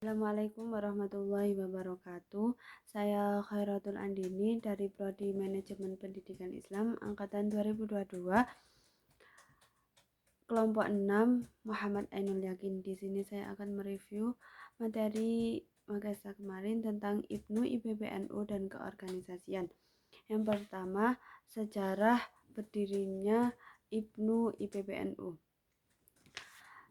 Assalamualaikum warahmatullahi wabarakatuh. Saya Khairatul Andini dari Prodi Manajemen Pendidikan Islam angkatan 2022, kelompok 6, Muhammad Ainul Yakin. Di sini saya akan mereview materi Magasa kemarin tentang Ibnu IPPNU dan keorganisasian. Yang pertama, sejarah berdirinya Ibnu IPPNU.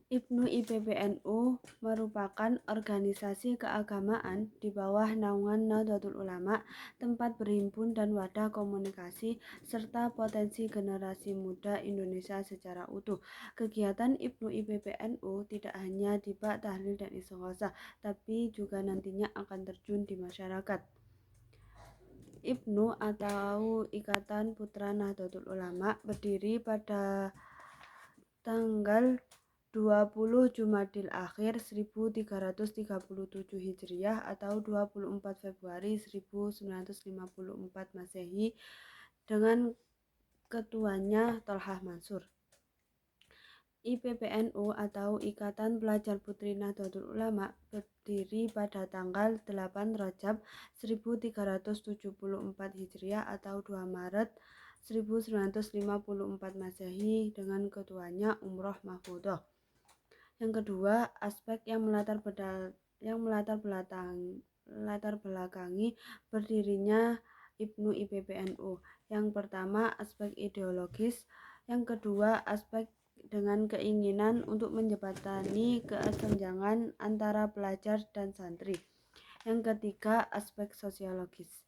Ibnu IPPNU merupakan organisasi keagamaan di bawah naungan Nahdlatul Ulama, tempat berhimpun dan wadah komunikasi serta potensi generasi muda Indonesia secara utuh. Kegiatan Ibnu IPPNU tidak hanya di bak tahlil dan istighosah, tapi juga nantinya akan terjun di masyarakat. Ibnu atau Ikatan Putra Nahdlatul Ulama berdiri pada tanggal 20 Jumadil Akhir 1337 Hijriah atau 24 Februari 1954 Masehi dengan ketuanya Tolhah Mansur. IPPNU atau Ikatan Pelajar Putri Nahdlatul Ulama berdiri pada tanggal 8 Rajab 1374 Hijriah atau 2 Maret 1954 Masehi dengan ketuanya Umroh Mahfudhoh. Yang kedua, aspek yang melatar belakangi berdirinya Ibnu IPPNU. Yang pertama, aspek ideologis. Yang kedua, aspek dengan keinginan untuk menjembatani kesenjangan antara pelajar dan santri. Yang ketiga, aspek sosiologis.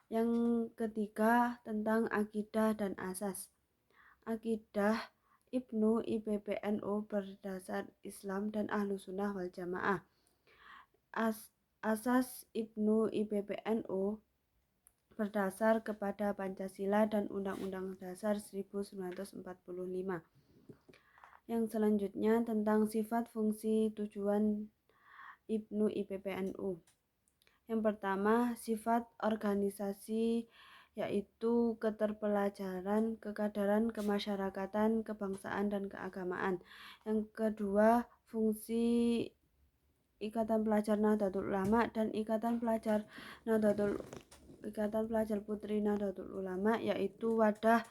Yang ketiga, tentang akidah dan asas. Akidah Ibnu IPPNU berdasar Islam dan Ahlussunnah wal Jamaah. Asas Ibnu IPPNU berdasar kepada Pancasila dan Undang-Undang Dasar 1945. Yang selanjutnya tentang sifat, fungsi, tujuan Ibnu IPPNU. Yang pertama, sifat organisasi yaitu keterpelajaran, kekadaran, kemasyarakatan, kebangsaan, dan keagamaan. Yang kedua, fungsi Ikatan Pelajar Nahdlatul Ulama dan Ikatan Pelajar Putri Nahdlatul Ulama yaitu wadah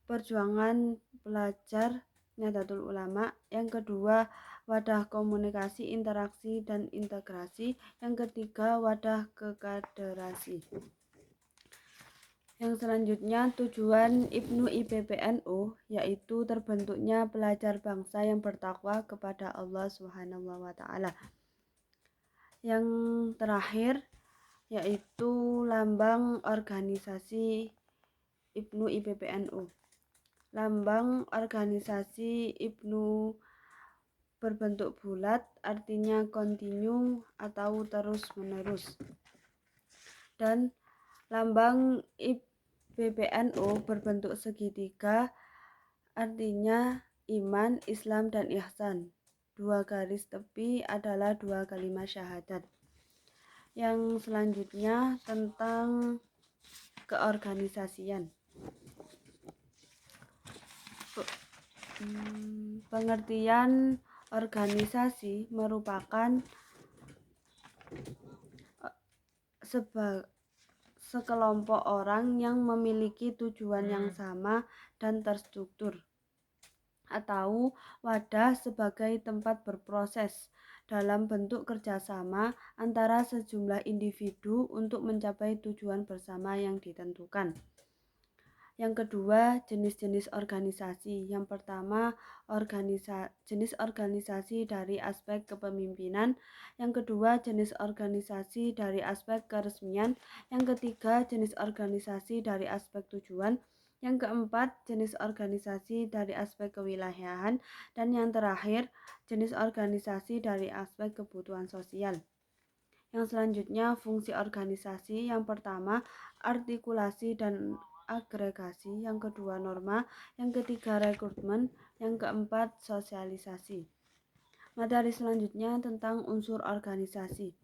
perjuangan pelajar Nahdlatul Ulama. Yang kedua, wadah komunikasi, interaksi, dan integrasi. Yang ketiga, wadah kekaderasi. Yang selanjutnya, tujuan Ibnu IPPNU yaitu terbentuknya pelajar bangsa yang bertakwa kepada Allah Subhanahu wa Ta'ala. Yang terakhir yaitu lambang organisasi Ibnu IPPNU. Lambang organisasi Ibnu berbentuk bulat, artinya kontinu atau terus-menerus. Dan lambang IPPNU berbentuk segitiga, artinya iman, Islam, dan ihsan. 2 garis tepi adalah 2 kalimat syahadat. Yang selanjutnya tentang keorganisasian. Pengertian organisasi merupakan sekelompok orang yang memiliki tujuan yang sama dan terstruktur, atau wadah sebagai tempat berproses dalam bentuk kerjasama antara sejumlah individu untuk mencapai tujuan bersama yang ditentukan. Yang kedua, jenis-jenis organisasi. Yang pertama, jenis organisasi dari aspek kepemimpinan. Yang kedua, jenis organisasi dari aspek keresmian. Yang ketiga, jenis organisasi dari aspek tujuan. Yang keempat, jenis organisasi dari aspek kewilayahan. Dan yang terakhir, jenis organisasi dari aspek kebutuhan sosial. Yang selanjutnya, fungsi organisasi. Yang pertama, artikulasi dan agregasi. Yang kedua, norma. Yang ketiga, rekrutmen. Yang keempat, sosialisasi. Materi selanjutnya tentang unsur organisasi.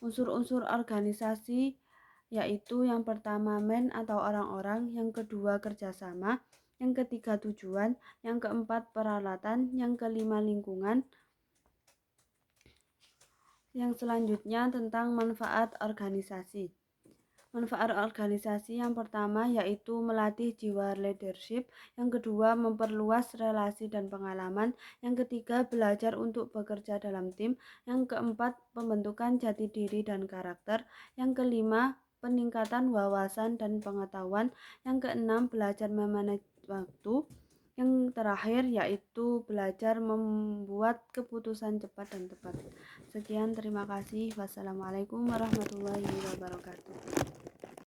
Unsur-unsur organisasi yaitu yang pertama men atau orang-orang, yang kedua kerjasama, yang ketiga tujuan, yang keempat peralatan, yang kelima lingkungan, Yang selanjutnya tentang manfaat organisasi. Manfaat organisasi yang pertama yaitu melatih jiwa leadership, yang kedua memperluas relasi dan pengalaman, yang ketiga belajar untuk bekerja dalam tim, yang keempat pembentukan jati diri dan karakter, yang kelima peningkatan wawasan dan pengetahuan, yang keenam belajar memanage waktu, yang terakhir yaitu belajar membuat keputusan cepat dan tepat. Sekian, terima kasih. Wassalamualaikum warahmatullahi wabarakatuh.